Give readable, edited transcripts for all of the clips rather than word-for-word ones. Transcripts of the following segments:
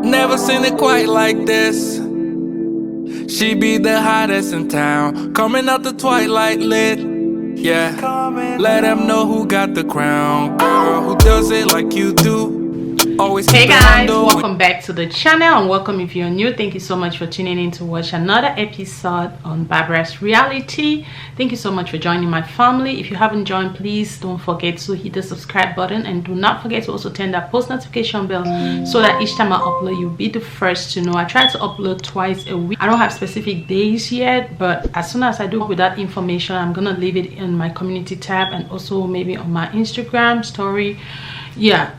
Never seen it quite like this. She be the hottest in town, coming out the twilight lit. Yeah, let them know who got the crown. Girl, who does it like you do. Always hey guys, welcome back to the channel, and welcome if you're new. Thank you so much for tuning in to watch another episode on Barbara's Reality. Thank you so much for joining my family. If you haven't joined, please don't forget to hit the subscribe button, and do not forget to also turn that post notification bell so that each time I upload, you'll be the first to know. I try to upload twice a week. I don't have specific days yet, but as soon as I do with that information, I'm gonna leave it in my community tab and also maybe on my Instagram story. Yeah,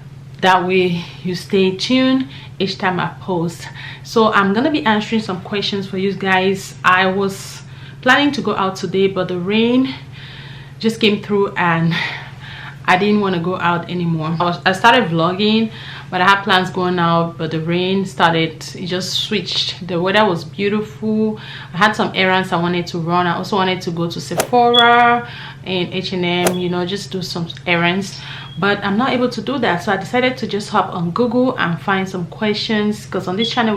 that way you stay tuned each time I post. So I'm gonna be answering some questions for you guys. I was planning to go out today, but the rain just came through and I didn't want to go out anymore. I started vlogging, but I had plans going out, but the rain started. It just switched. The weather was beautiful. I had some errands I wanted to run. I also wanted to go to Sephora and H&M, you know, just do some errands, but I'm not able to do that. So I decided to just hop on Google and find some questions, because on this channel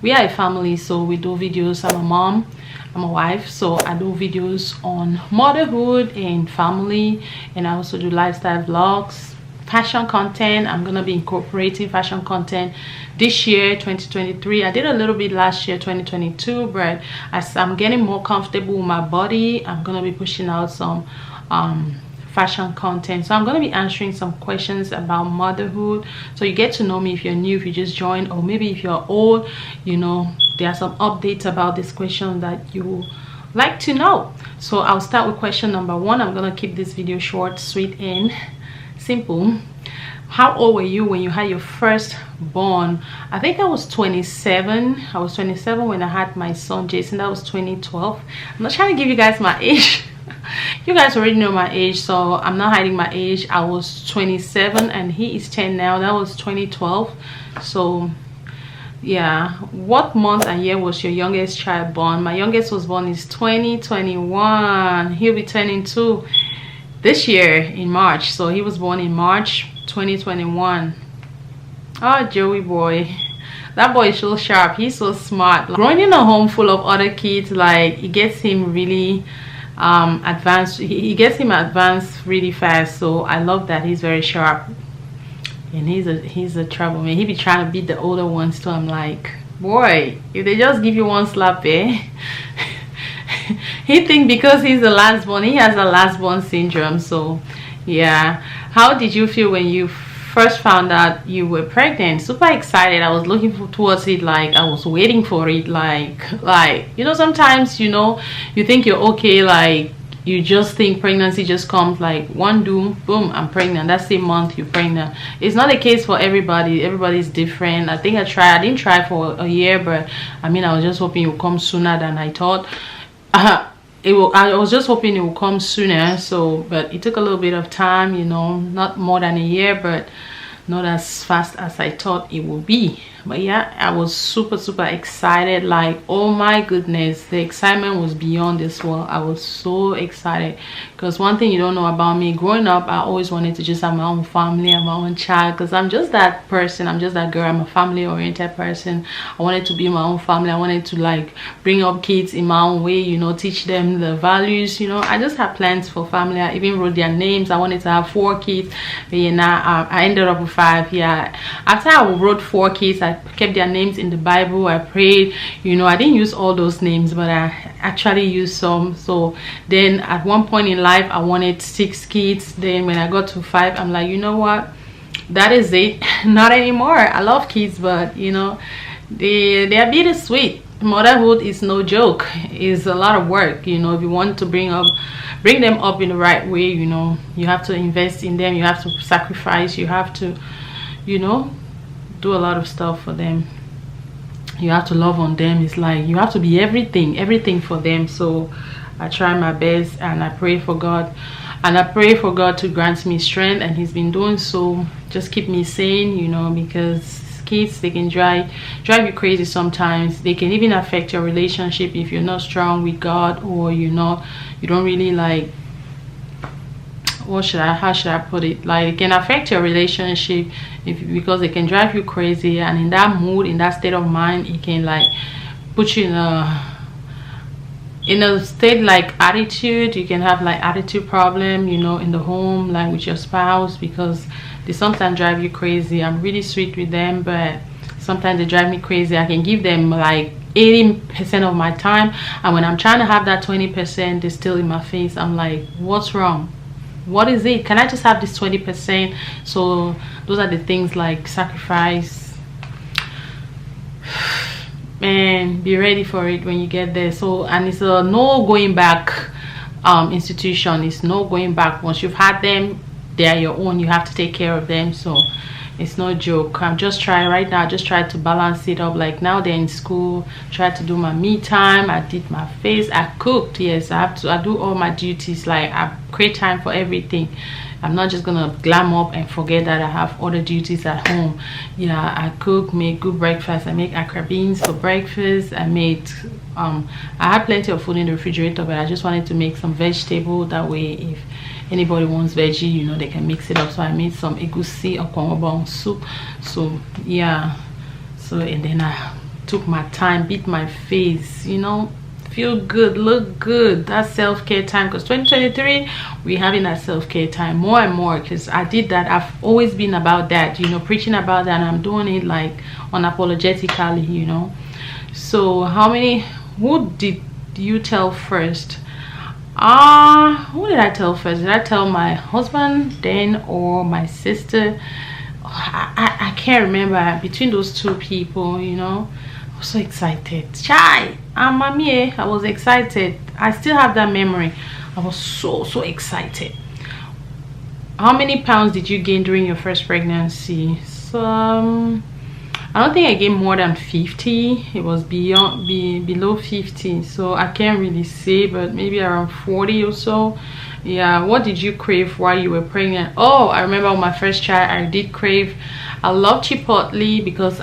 we are a family, so we do videos. I'm a mom, I'm a wife, so I do videos on motherhood and family, and I also do lifestyle vlogs, fashion content. I'm gonna be incorporating fashion content this year, 2023. I did a little bit last year, 2022, but as I'm getting more comfortable with my body, I'm gonna be pushing out some fashion content. So I'm going to be answering some questions about motherhood, so you get to know me if you're new, if you just joined, or maybe if you're old, you know, there are some updates about this question that you like to know. So I'll start with question number one. I'm going to keep this video short, sweet, and simple. How old were you when you had your first born? I think I was 27. I was 27 when I had my son Jason. That was 2012. I'm not trying to give you guys my age. You guys already know my age, so I'm not hiding my age. I was 27 and he is 10 now. That was 2012. So yeah, what month and year was your youngest child born? My youngest was born is 2021. He'll be turning 2 this year in March, so he was born in March 2021. Oh, Joey boy, that boy is so sharp. He's so smart. Growing in a home full of other kids, like, it gets him really advanced. He gets him advanced really fast, so I love that. He's very sharp, and he's a troublemaker. He be trying to beat the older ones too. I'm like, boy, if they just give you one slap, he think because he's the last born, he has a last born syndrome. So yeah. How did you feel when you first found out you were pregnant? Super excited. I was looking towards it, like I was waiting for it, like you know, sometimes, you know, you think you're okay, like you just think pregnancy just comes like one doom, boom, I'm pregnant. That's the month you're pregnant. It's not the case for everybody. Everybody's different. I didn't try for a year, but I mean, I was just hoping it would come sooner than I thought. I was just hoping it would come sooner, so, but it took a little bit of time, you know, not more than a year, but not as fast as I thought it would be. But yeah, I was super excited. Like, oh my goodness, the excitement was beyond this world. I was so excited, because one thing you don't know about me, growing up, I always wanted to just have my own family and my own child, because I'm just that person. I'm just that girl. I'm a family oriented person. I wanted to be my own family. I wanted to, like, bring up kids in my own way, you know, teach them the values, you know. I just had plans for family. I even wrote their names. I wanted to have 4 kids, but you know, I ended up with 5. Yeah, after I wrote 4 kids, I kept their names in the Bible. I prayed, you know. I didn't use all those names, but I actually used some. So then at one point in life, I wanted 6 kids. Then when I got to 5, I'm like, you know what, that is it. Not anymore. I love kids, but you know, they are bittersweet. Motherhood is no joke. It's a lot of work, you know. If you want to bring them up in the right way, you know, you have to invest in them. You have to sacrifice. You have to, you know, do a lot of stuff for them. You have to love on them. It's like you have to be everything for them. So I try my best, and I pray for God, and I pray for God to grant me strength, and he's been doing so. Just keep me sane, you know, because kids, they can drive you crazy sometimes. They can even affect your relationship if you're not strong with God, or you don't really, like, how should I put it, like it can affect your relationship because it can drive you crazy, and in that mood, in that state of mind, it can like put you in a state like attitude. You can have like attitude problem, you know, in the home, like with your spouse, because they sometimes drive you crazy. I'm really sweet with them, but sometimes they drive me crazy. I can give them like 80% of my time, and when I'm trying to have that 20%, they're still in my face. I'm like, what's wrong? What is it? Can I just have this 20%? So those are the things like sacrifice. Man, be ready for it when you get there. So, and it's a no going back institution. It's no going back. Once you've had them, they are your own. You have to take care of them. So it's no joke. I'm just trying right now, just try to balance it up. Like now they're in school, try to do my me time. I did my face, I cooked. Yes, I do all my duties. Like I create time for everything. I'm not just gonna glam up and forget that I have other duties at home. Yeah, I cook, make good breakfast. I make akra beans for breakfast. I made I had plenty of food in the refrigerator, but I just wanted to make some vegetable. That way, if anybody wants veggie, you know, they can mix it up. So I made some egusi or kwangobong soup. So yeah, so and then I took my time, beat my face, you know, feel good, look good. That's self-care time, because 2023 we're having that self-care time more and more, because I did that. I've always been about that, you know, preaching about that, and I'm doing it like unapologetically, you know. So who did you tell first? Who did I tell first? Did I tell my husband then or my sister? I can't remember. Between those two people, you know, I was so excited. Chai, mommy, I was excited. I still have that memory. I was so excited. How many pounds did you gain during your first pregnancy? So I don't think I gained more than 50. It was below 50, so I can't really say, but maybe around 40 or so. Yeah. What did you crave while you were pregnant? Oh, I remember my first child, I did crave, I love chipotle, because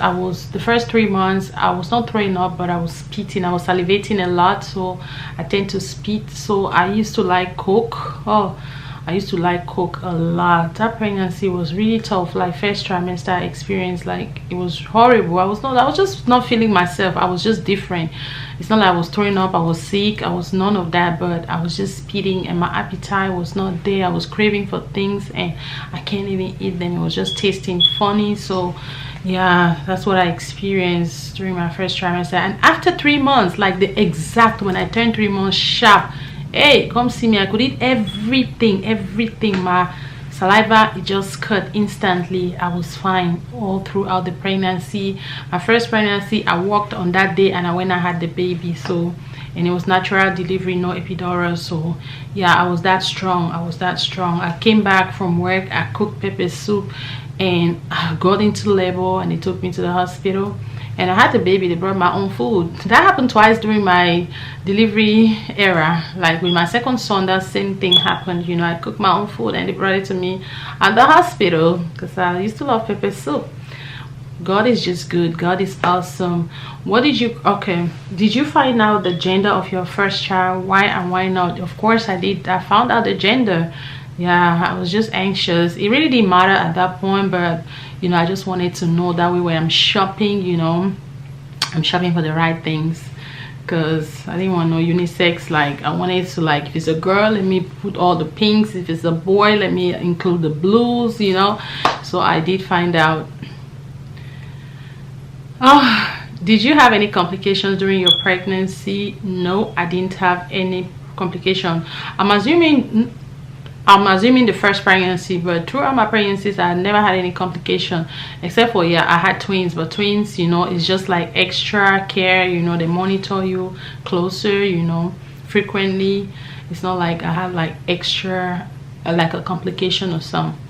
the first 3 months I was not throwing up, but I was spitting, I was salivating a lot, so I tend to spit. So I used to like Coke. I used to like Coke a lot. That pregnancy was really tough. Like first trimester experience, like it was horrible. I was just not feeling myself. I was just different. It's not like I was throwing up, I was sick, I was none of that, but I was just spitting and my appetite was not there. I was craving for things and I can't even eat them. It was just tasting funny. So yeah, that's what I experienced during my first trimester. And after 3 months, like the exact when I turned 3 months sharp, hey, come see me, I could eat everything. My saliva, it just cut instantly. I was fine all throughout the pregnancy. My first pregnancy, I walked on that day and I went and had the baby. So, and it was natural delivery, no epidural. So yeah, I was that strong. I came back from work, I cooked pepper soup and I got into labor and they took me to the hospital. And I had the baby, they brought my own food. That happened twice during my delivery era. Like with my second son, that same thing happened. You know, I cooked my own food and they brought it to me at the hospital, because I used to love pepper soup. God is just good. God is awesome. Did you find out the gender of your first child? Why and why not? Of course I did. I found out the gender. Yeah, I was just anxious. It really didn't matter at that point, but you know, I just wanted to know. That way when I'm shopping, you know, I'm shopping for the right things, because I didn't want no unisex. Like I wanted to, like, if it's a girl, let me put all the pinks. If it's a boy, let me include the blues, you know. So I did find out. Did you have any complications during your pregnancy? No, I didn't have any complication. I'm assuming the first pregnancy, but throughout my pregnancies I never had any complication, except for, yeah, I had twins. But twins, you know, it's just like extra care, you know, they monitor you closer, you know, frequently. It's not like I have like extra like a complication or something.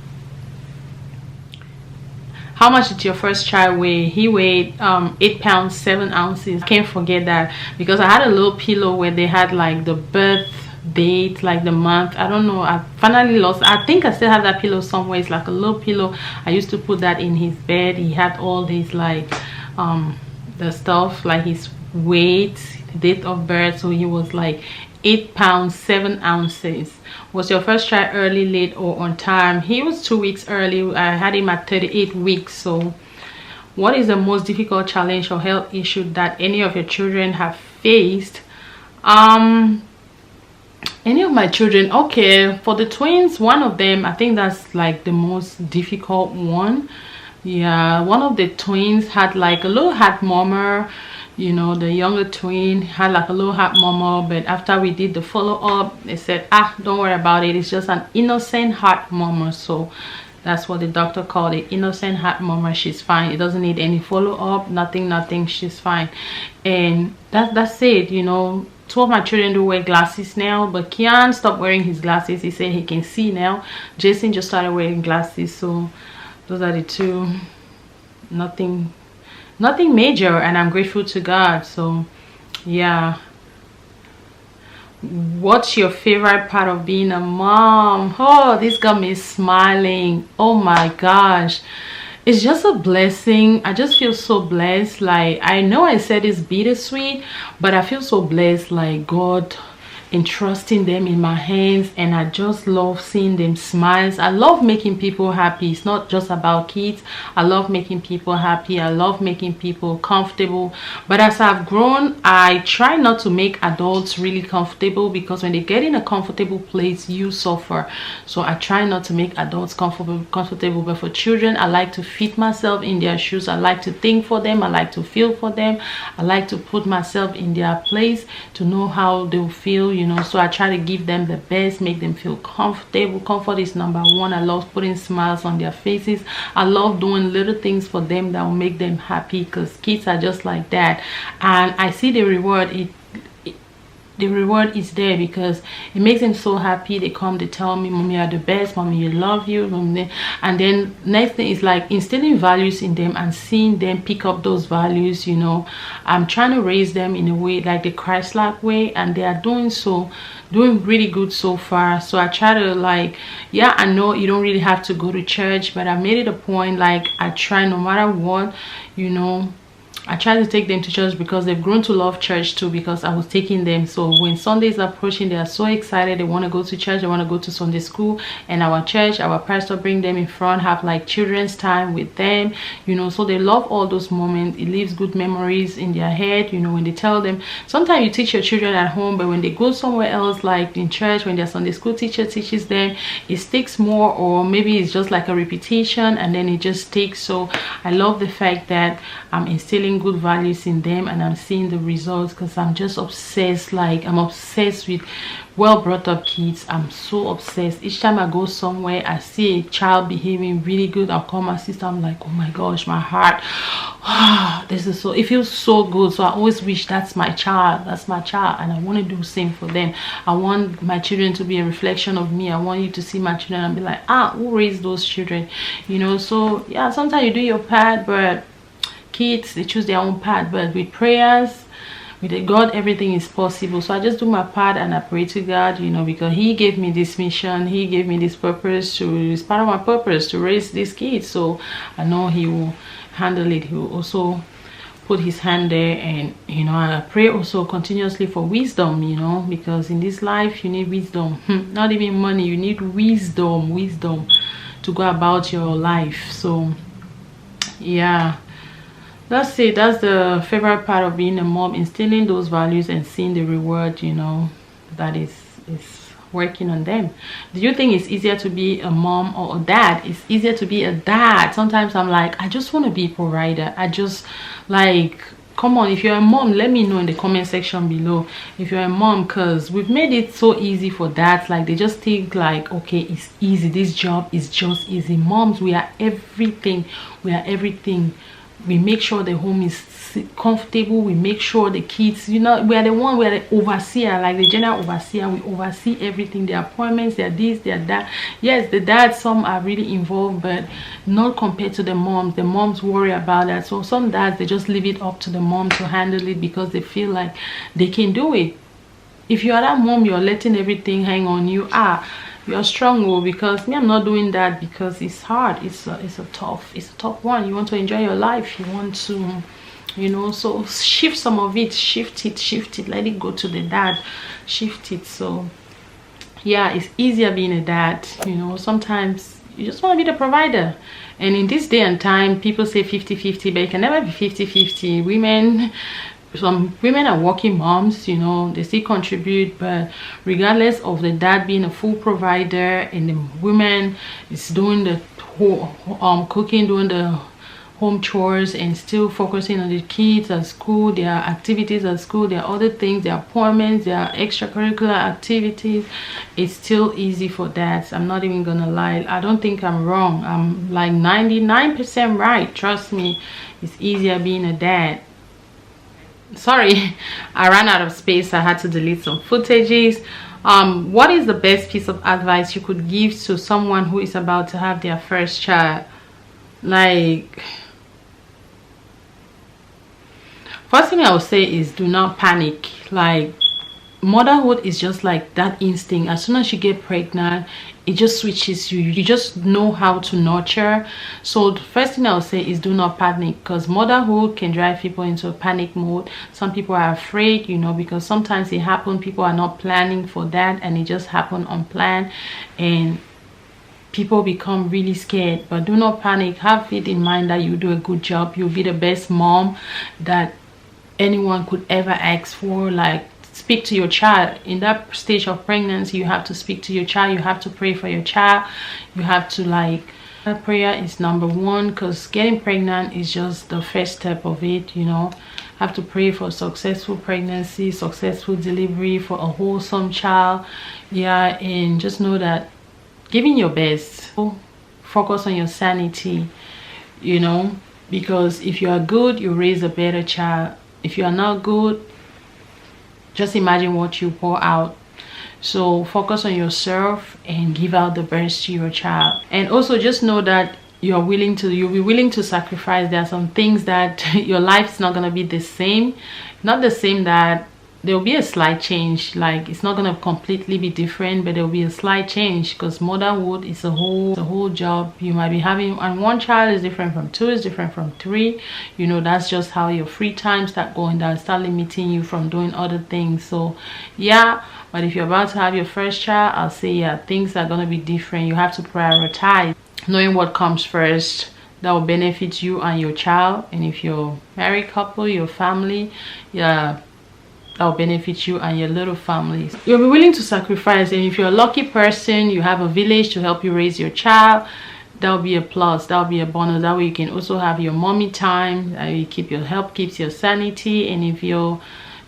How much did your first child weigh? He weighed 8 pounds 7 ounces. I can't forget that, because I had a little pillow where they had like the birth date, like the month. I don't know, I finally lost. I think I still have that pillow somewhere. It's like a little pillow. I used to put that in his bed. He had all these like the stuff, like his weight, date of birth. So he was like 8 pounds 7 ounces. Was your first child early, late, or on time? He was 2 weeks early. I had him at 38 weeks. So what is the most difficult challenge or health issue that any of your children have faced? Any of my children, okay, for the twins, one of them, I think that's like the most difficult one. Yeah, one of the twins had like a little heart murmur. You know, the younger twin had like a little heart murmur, but after we did the follow-up, they said, don't worry about it, it's just an innocent heart murmur. So that's what the doctor called it, innocent heart murmur. She's fine, it doesn't need any follow-up, nothing, she's fine. And that's it. You know, 2 of my children do wear glasses now, but Kian stopped wearing his glasses. He said he can see now. Jason just started wearing glasses. So those are the 2. Nothing major, and I'm grateful to God. So yeah. What's your favorite part of being a mom? Oh, this got me smiling. Oh my gosh, it's just a blessing. I just feel so blessed. Like, I know I said it's bittersweet, but I feel so blessed, like God entrusting them in my hands, and I just love seeing them smiles. I love making people happy. It's not just about kids. I love making people happy. I love making people comfortable. But as I've grown, I try not to make adults really comfortable, because when they get in a comfortable place, you suffer. So I try not to make adults comfortable. But for children, I like to fit myself in their shoes. I like to think for them. I like to feel for them. I like to put myself in their place to know how they'll feel, you know. So I try to give them the best, make them feel comfortable. Comfort is number 1. I love putting smiles on their faces. I love doing little things for them that will make them happy, because kids are just like that. And I see the reward. The reward is there, because it makes them so happy. They come, they tell me, Mommy, you're the best, Mommy, you love you, Mommy. And then next thing is like instilling values in them and seeing them pick up those values. You know, I'm trying to raise them in a way like the Christ-like way, and they are doing really good so far. So I try to, like, yeah, I know you don't really have to go to church, but I made it a point, like, I try no matter what, you know, I try to take them to church, because they've grown to love church too, because I was taking them. So when Sundays are approaching, they are so excited. They want to go to church. They want to go to Sunday school. And our church, our pastor bring them in front, have like children's time with them, you know. So they love all those moments. It leaves good memories in their head, you know, when they tell them. Sometimes you teach your children at home, but when they go somewhere else, like in church, when their Sunday school teacher teaches them, it sticks more, or maybe it's just like a repetition, and then it just sticks. So I love the fact that I'm instilling good values in them, and I'm seeing the results, because I'm just obsessed. Like, I'm obsessed with well brought up kids. I'm so obsessed. Each time I go somewhere, I see a child behaving really good, I'll call my sister. I'm like, oh my gosh, my heart, this is so, it feels so good. So I always wish that's my child, and I want to do the same for them. I want my children to be a reflection of me. I want you to see my children and be like, who raised those children, you know. So yeah, sometimes you do your part, but kids, they choose their own path. But with prayers, with God, everything is possible. So I just do my part, and I pray to God, you know, because He gave me this mission, He gave me this purpose, it's part of my purpose to raise these kids. So I know He will handle it. He will also put His hand there. And you know, I pray also continuously for wisdom, you know, because in this life you need wisdom. Not even money, you need wisdom to go about your life. So yeah, that's it. That's the favorite part of being a mom, instilling those values and seeing the reward, you know, that is working on them. Do you think it's easier to be a mom or a dad? It's easier to be a dad. Sometimes I'm like, I just want to be a provider. I just, like, come on, if you're a mom, let me know in the comment section below if you're a mom, because we've made it so easy for dads. Like, they just think like, okay, it's easy, this job is just easy. Moms, we are everything. We make sure the home is comfortable. We make sure the kids, you know, we are the overseer, like the general overseer. We oversee everything, their appointments, their this, their that. Yes, the dads, some are really involved, but not compared to the moms. The moms worry about that. So some dads, they just leave it up to the mom to handle it, because they feel like they can do it. If you are that mom, you're letting everything hang on you. You're strong, because me, I'm not doing that, because it's hard. It's a tough one. You want to enjoy your life. You want to you know. So shift some of it, shift it, let it go to the dad, shift it. So yeah, it's easier being a dad, you know. Sometimes you just want to be the provider, and in this day and time people say 50-50, but it can never be 50-50. Women, some women are working moms, you know, they still contribute, but regardless of the dad being a full provider and the woman is doing the whole cooking, doing the home chores, and still focusing on the kids at school, their activities at school, their other things, their appointments, their extracurricular activities, it's still easy for dads. I'm not even gonna lie, I don't think I'm wrong. I'm like 99% right, trust me. It's easier being a dad. Sorry, I ran out of space, I had to delete some footages. What is the best piece of advice you could give to someone who is about to have their first child? Like, first thing I would say is do not panic. Like, motherhood is just like that instinct. As soon as you get pregnant, it just switches you. You just know how to nurture. So the first thing I would say is do not panic, because motherhood can drive people into a panic mode. Some people are afraid, you know, because sometimes it happens, people are not planning for that, and it just happened unplanned, and people become really scared. But do not panic. Have it in mind that you do a good job. You'll be the best mom that anyone could ever ask for. Like, speak to your child in that stage of pregnancy. You have to speak to your child, you have to pray for your child, you have to, like, that prayer is number one, because getting pregnant is just the first step of it, you know. Have to pray for successful pregnancy, successful delivery, for a wholesome child. Yeah, and just know that giving your best, focus on your sanity, you know, because if you are good, you raise a better child. If you are not good, just imagine what you pour out. So focus on yourself and give out the best to your child. And also just know that you'll be willing to sacrifice. There are some things that your life is not going to be the same. Not the same that there will be a slight change. Like, it's not going to completely be different, but there will be a slight change, because motherhood is a whole job. You might be having, and one child is different from two, is different from three, you know. That's just how your free time start going down, start limiting you from doing other things. So yeah, but if you're about to have your first child, I'll say, yeah, things are going to be different. You have to prioritize knowing what comes first that will benefit you and your child. And if you're married couple, your family, yeah, that will benefit you and your little families. You'll be willing to sacrifice. And if you're a lucky person, you have a village to help you raise your child, that'll be a plus, that'll be a bonus. That way you can also have your mommy time, you keep your help, keeps your sanity. And if you're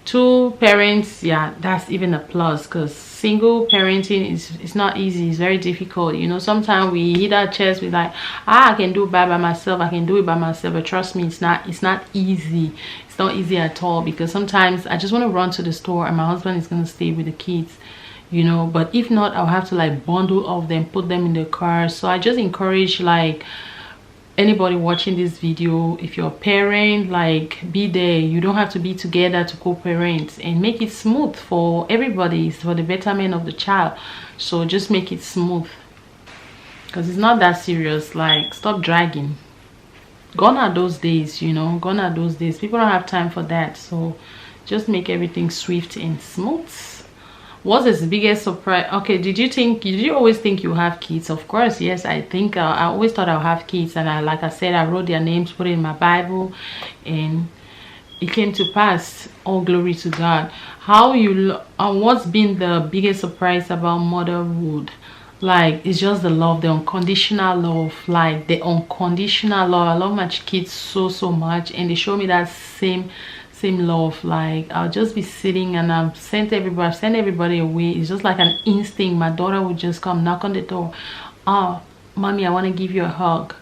two parents, yeah, that's even a plus, because single parenting is not easy. It's very difficult, you know. Sometimes we hit our chest with like, I can do it by myself, I can do it by myself. But trust me, it's not easy. It's not easy at all, because sometimes I just want to run to the store and my husband is going to stay with the kids, you know. But if not, I'll have to like bundle all of them, put them in the car. So I just encourage, like, anybody watching this video, if you're a parent, like, be there. You don't have to be together to co-parent, and make it smooth for everybody. It's for the betterment of the child. So just make it smooth, because it's not that serious. Like, stop dragging. Gone are those days, you know. Gone are those days. People don't have time for that. So just make everything swift and smooth. What's the biggest surprise? Okay, did you always think you have kids? Of course, yes. I think I always thought I'll have kids, and like I said, I wrote their names, put it in my Bible, and it came to pass. All glory to God. What's been the biggest surprise about motherhood? Like, it's just the love, the unconditional love. Like, the unconditional love. I love my kids so much, and they show me that same love. Like, I'll just be sitting and I've sent everybody away. It's just like an instinct. My daughter would just come knock on the door. Oh, mommy, I want to give you a hug.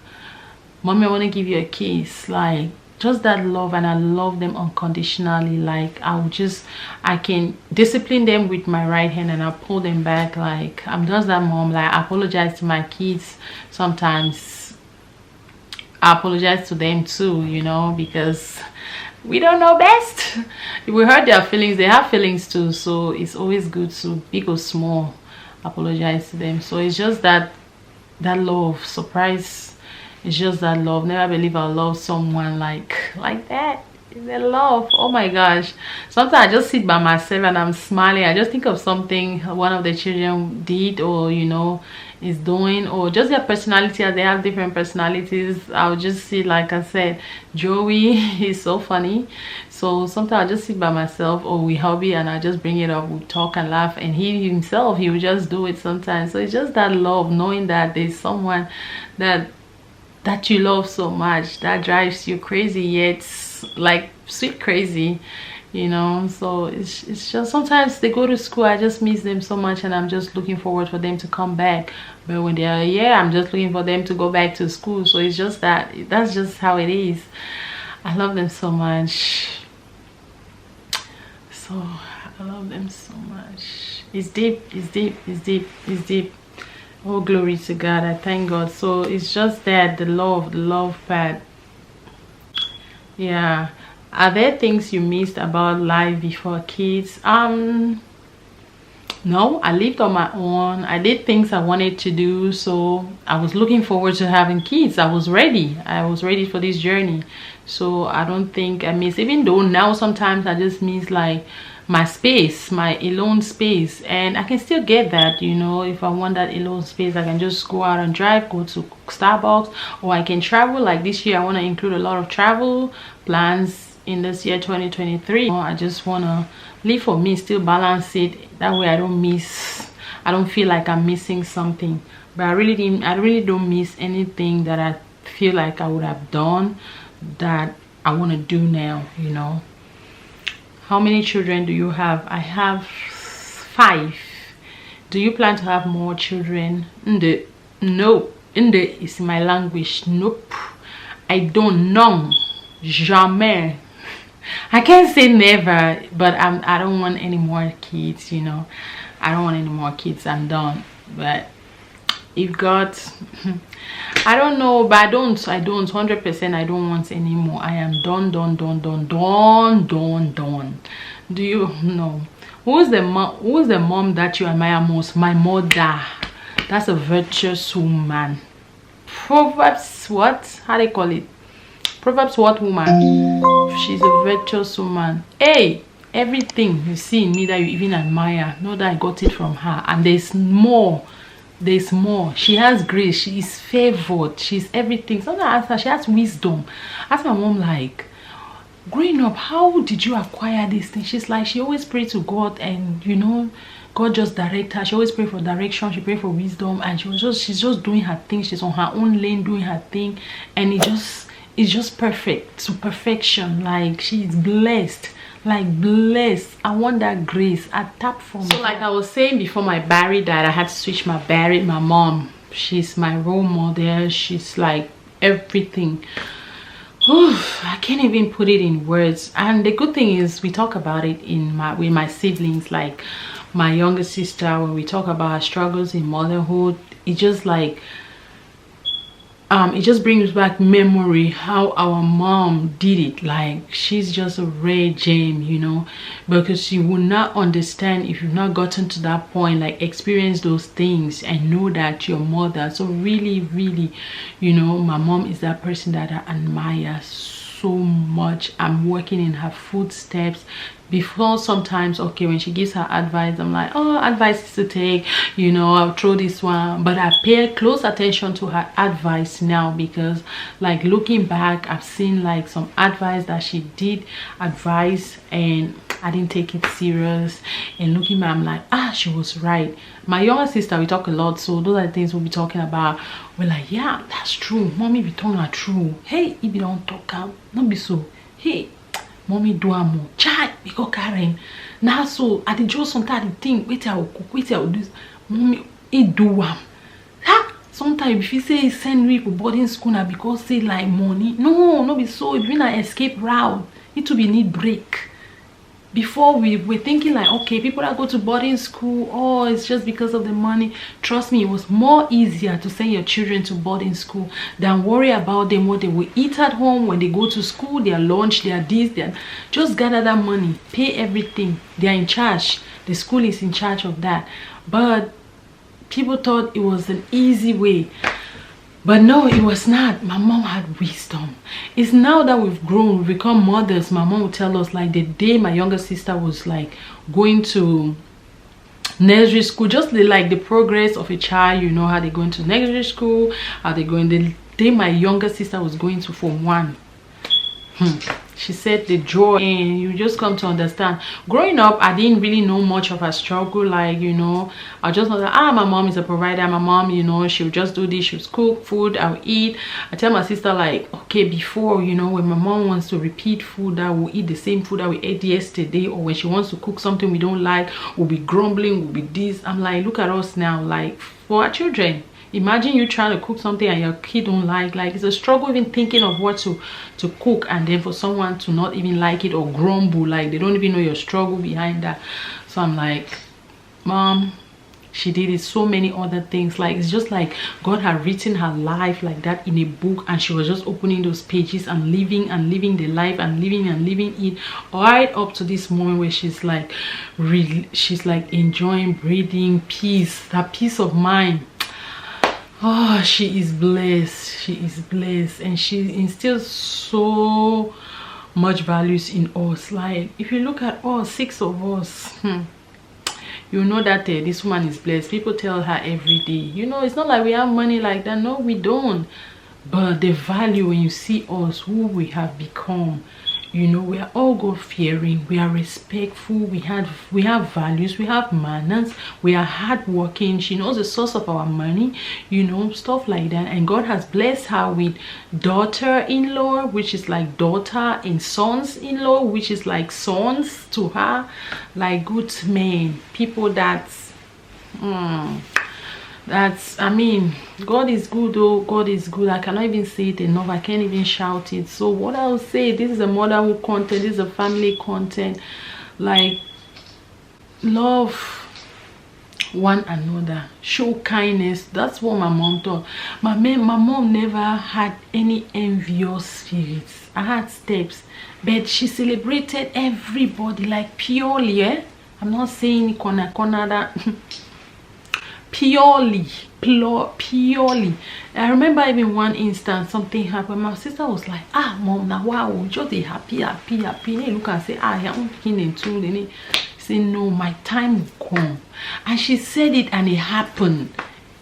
Mommy, I want to give you a kiss. Like, just that love. And I love them unconditionally. Like, I can discipline them with my right hand and I'll pull them back. Like, I'm just that mom. Like, I apologize to my kids sometimes. I apologize to them too, you know, because we don't know best. If we hurt their feelings, they have feelings too. So it's always good to, big or small, apologize to them. So it's just that love, surprise. It's just that love. Never believe I'll love someone like that. the love, oh my gosh. Sometimes I just sit by myself and I'm smiling. I just think of something one of the children did, or you know, is doing, or just their personality, as they have different personalities. I'll just see, like I said, Joey is so funny. So sometimes I just sit by myself, or we hobby, and I just bring it up, we talk and laugh, and he himself, he will just do it sometimes. So it's just that love, knowing that there's someone that you love so much, that drives you crazy, yet like sweet crazy, you know. So it's just, sometimes they go to school, I just miss them so much, and I'm just looking forward for them to come back. But when they are here, I'm just looking for them to go back to school. So it's just that's just how it is. I love them so much. So I love them so much. It's deep, it's deep, it's deep, it's deep. Oh, glory to God. I thank God. So it's just that the love part. Yeah. Are there things you missed about life before kids? No, I lived on my own. I did things I wanted to do, so I was looking forward to having kids. I was ready for this journey. So I don't think I miss, even though now sometimes I just miss like my space, my alone space, and I can still get that, you know. If I want that alone space, I can just go out and drive, go to Starbucks, or I can travel. Like this year I want to include a lot of travel plans in this year 2023. I just want to live for me, still balance it, that way I don't feel like I'm missing something. But I really don't miss anything that I feel like I would have done that I want to do now, you know. How many children do you have? I have 5. Do you plan to have more children? No. Is my language. Nope. I don't know. Jamais. I can't say never, but I don't want any more kids, you know. I don't want any more kids. I'm done. But if God, I don't know, but I don't 100%. I don't want any more. I am done. Do you know who's the mom that you admire most? My mother. That's a virtuous woman. Proverbs what? How they call it? Proverbs what woman? She's a virtuous woman. Hey, everything you see in me that you even admire, know that I got it from her. And there's more. She has grace. She is favored. She's everything. Sometimes I ask her, she has wisdom. I ask my mom, like, growing up, how did you acquire this thing? She's like, she always pray to God, and you know, God just direct her. She always pray for direction, she pray for wisdom, and she's just doing her thing. She's on her own lane doing her thing, and it's just perfect to perfection. Like, she's blessed, like blessed. I want that grace. I tap from so her. Like I was saying before my Barry died, I had to switch my Barry. My mom, she's my role model. She's like everything. Oof, I can't even put it in words. And the good thing is we talk about it with my siblings, like my younger sister. When we talk about her struggles in motherhood, it just like it just brings back memory how our mom did it. Like, she's just a rare gem, you know, because you will not understand if you've not gotten to that point, like experience those things and know that your mother. So really, you know, my mom is that person that I admire so much. I'm working in her footsteps. Before, sometimes, okay, when she gives her advice, I'm like, oh, advice to take, you know, I'll throw this one. But I pay close attention to her advice now, because like looking back, I've seen like some advice that she did advise and I didn't take it serious. And looking back, I'm like, she was right. My younger sister, we talk a lot, so those are the things we'll be talking about. We're like, yeah, that's true, mommy be talking her true. Hey, if you don't talk out, not be so. Hey, mommy do amo chai because Karen now. So I did just sometimes the thing, wait, I will cook, wait, I will do this. Mommy it do sometimes if you say send me for boarding school now because say like money, no be so. If you na escape route, it will be need break. Before we were thinking like, okay, people that go to boarding school, oh, it's just because of the money. Trust me, it was more easier to send your children to boarding school than worry about them, what they will eat at home when they go to school, their lunch, their this, their just gather that money, pay everything. They are in charge. The school is in charge of that. But people thought it was an easy way. But no, it was not. My mom had wisdom. It's now that we've grown, we've become mothers, my mom would tell us, like, the day my younger sister was like going to nursery school, just like the progress of a child, you know, how they go into nursery school, how they going. The day my younger sister was going to Form 1, she said the joy, and you just come to understand. Growing up, I didn't really know much of her struggle. Like, you know, I just know that my mom is a provider. My mom, you know, she'll just do this, she'll cook food, I'll eat. I tell my sister, like, okay, before, you know, when my mom wants to repeat food, that we'll eat the same food that we ate yesterday, or when she wants to cook something we don't like, we'll be grumbling, we'll be this. I'm like, look at us now. Like, for our children, imagine you trying to cook something and your kid don't like it's a struggle even thinking of what to cook, and then for someone to not even like it or grumble, like they don't even know your struggle behind that. So I'm like, Mom, she did it. So many other things, like it's just like God had written her life like that in a book, and she was just opening those pages and living the life and living it right up to this moment where she's like she's like enjoying, breathing, peace, that peace of mind. Oh, she is blessed, and she instills so much values in us. Like, if you look at all 6 of us, you know that this woman is blessed. People tell her every day, you know, it's not like we have money like that. No, we don't. But the value, when you see us, who we have become, you know, we are all God fearing, we are respectful, we have values, we have manners, we are hardworking. She knows the source of our money, you know, stuff like that. And God has blessed her with daughter-in-law, which is like daughter, and sons-in-law, which is like sons to her, like good men, people that's I mean, God is good. Though God is good, I cannot even say it enough. I can't even shout it. So what I'll say, this is a motherhood content, this is a family content. Like, love one another, show kindness. That's what my mom taught. My mom never had any envious spirits. I had steps, but she celebrated everybody, like, purely. I'm not saying corner that purely. I remember even one instance, something happened. My sister was like, Mom, now wow, just be happy. Hey, look and say, I'm beginning to. Then he say, no, my time will come. And she said it, and it happened.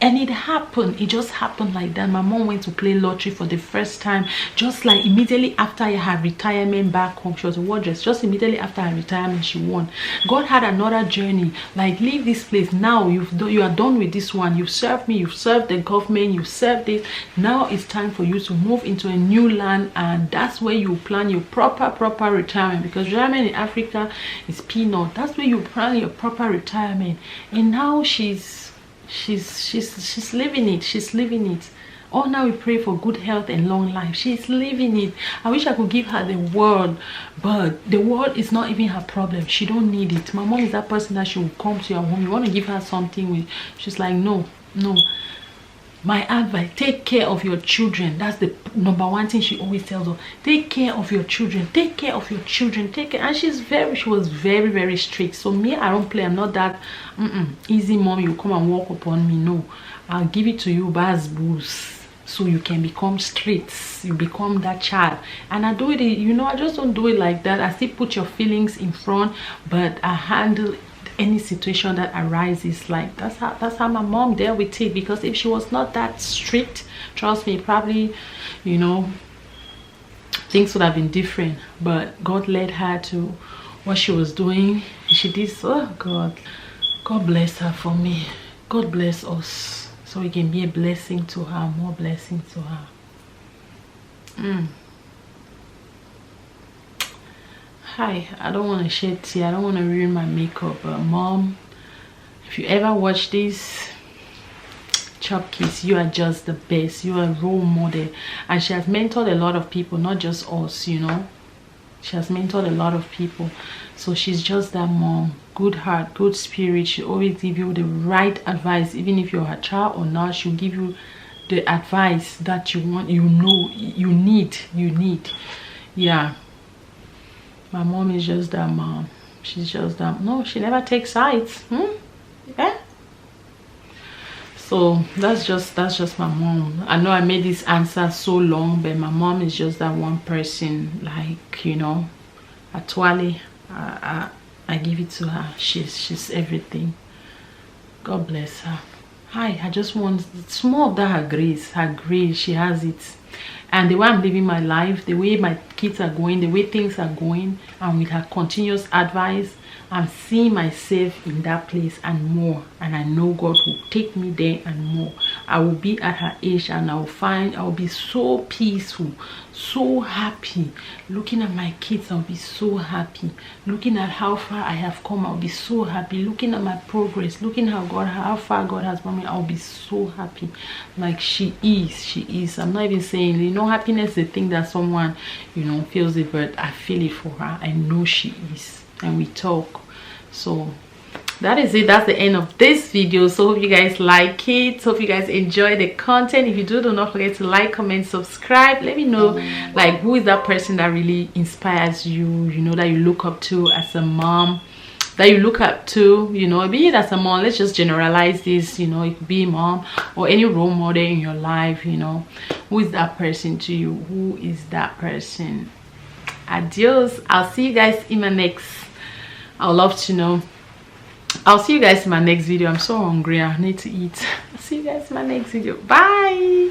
And it happened. It just happened like that. My mom went to play lottery for the first time, just like immediately after her retirement back home. She was a wardress. Just immediately after her retirement, she won. God had another journey. Like, leave this place now. You are done with this one. You've served me. You've served the government. You've served this. Now it's time for you to move into a new land, and that's where you plan your proper retirement. Because retirement in Africa is peanut. That's where you plan your proper retirement. And now she's living it. Oh, now we pray for good health and long life. She's living it. I wish I could give her the world, but the world is not even her problem. She don't need it. My mom is that person that she will come to your home. You want to give her something with, she's like, no. My advice, take care of your children. That's the number one thing she always tells us. Take care of your children. Take care of your children. Take care. And she was very strict. So me, I don't play. I'm not that easy mom. You come and walk upon me. No, I'll give it to you as boost, so you can become strict. You become that child. And I do it, you know, I just don't do it like that. I still put your feelings in front, but I handle any situation that arises. Like, that's how my mom dealt with it. Because if she was not that strict, trust me, probably, you know, things would have been different. But God led her to what she was doing. She did. Oh, God bless her for me. God bless us, so we can be a blessing to her, more blessing to her. Hi, I don't want to shed tears. I don't want to ruin my makeup, but Mom, if you ever watch this, Chop Kiss, you are just the best. You are a role model, and she has mentored a lot of people, not just us, you know. She has mentored a lot of people. So she's just that mom. Good heart, good spirit. She always give you the right advice. Even if you're her child or not, she'll give you the advice that you want, you know, you need. Yeah. My mom is just that mom. She's just that. No, she never takes sides. Yeah. So So that's just my mom. I know I made this answer so long, but my mom is just that one person. Like, you know, actually I give it to her. She's everything. God bless her. Hi, I just want more of that her grace. She has it. And the way I'm living my life, the way my kids are going, the way things are going, and with her continuous advice, I'm seeing myself in that place and more. And I know God will take me there and more. I will be at her age and I'll be so peaceful, so happy. Looking at my kids, I'll be so happy. Looking at how far I have come, I'll be so happy. Looking at my progress, looking how far God has brought me, I'll be so happy. Like she is. I'm not even saying, you know, happiness is the thing that someone, you know, feels it, but I feel it for her. I know she is. And we talk. So that is it. That's the end of this video. So hope you guys like it. Hope you guys enjoy the content. If you do not forget to like, comment, subscribe. Let me know, like, who is that person that really inspires you, you know, that you look up to as a mom, that you look up to, you know, be it as a mom. Let's just generalize this, you know, it could be a mom or any role model in your life. You know, who is that person to you? Who is that person? Adios. I'll see you guys in my next, I'd love to know. I'll see you guys in my next video. I'm so hungry. I need to eat. I'll see you guys in my next video. Bye.